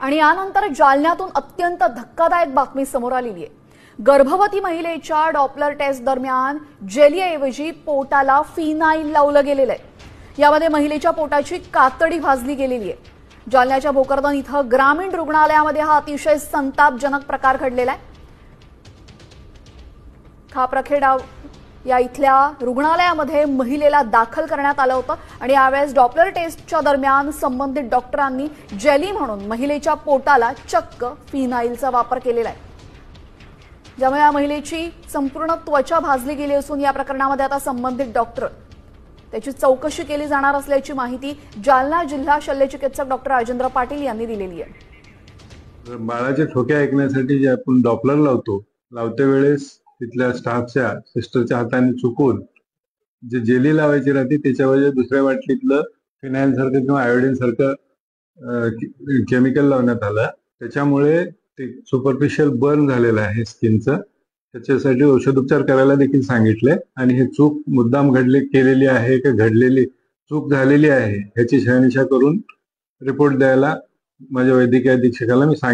आणि यानंतर जालन्यातून अत्यंत धक्कादायक बातमी समोर आलेली आहे। गर्भवती महिलेच्या डॉपलर टेस्ट दरम्यान जेलीऐवजी पोटाला फिनाईल लावलं गेलेलं आहे। यामध्ये महिलेच्या पोटाची कातडी भाजली गेलेली आहे। जालन्याच्या भोकरदन इथं ग्रामीण रुग्णालयामध्ये हा अतिशय संतापजनक प्रकार घडलेला आहे। खापरखेडा या इथल्या रुग्णालयामध्ये महिलेला दाखल करण्यात आलं होतं आणि यावेळेस डॉपलर टेस्टच्या दरम्यान संबंधित डॉक्टरांनी जेली म्हणून महिलेच्या पोटाला चक्क फिनाईलचा वापर केलेला आहे, ज्यामुळे या महिलेची संपूर्ण त्वचा भाजली गेली असून या प्रकरणामध्ये आता संबंधित डॉक्टर त्याची चौकशी केली जाणार असल्याची माहिती जालना जिल्हा शल्यचिकित्सक डॉक्टर राजेंद्र पाटील यांनी दिलेली आहे। बाळाचे ठोके ऐकण्यासाठी जे आपण डॉपलर लावते वेळेस तिथल्या स्टाफच्या सिस्टरच्या हाताने चुकून जे जेली लावायची राहते त्याच्यावर दुसऱ्या बाटलीतलं फिनाईल सारखं किंवा आयोडीन सारखं केमिकल लावण्यात आलं। त्याच्यामुळे ते सुपरफिशियल बर्न झालेलं आहे स्किनचं। त्याच्यासाठी औषधोपचार करायला देखील सांगितले आणि हे चूक मुद्दाम केलेली आहे की घडलेली चूक झालेली आहे ह्याची शहानिशा करून रिपोर्ट द्यायला माझ्या वैद्यकीय अधीक्षकाला मी सांगितलं।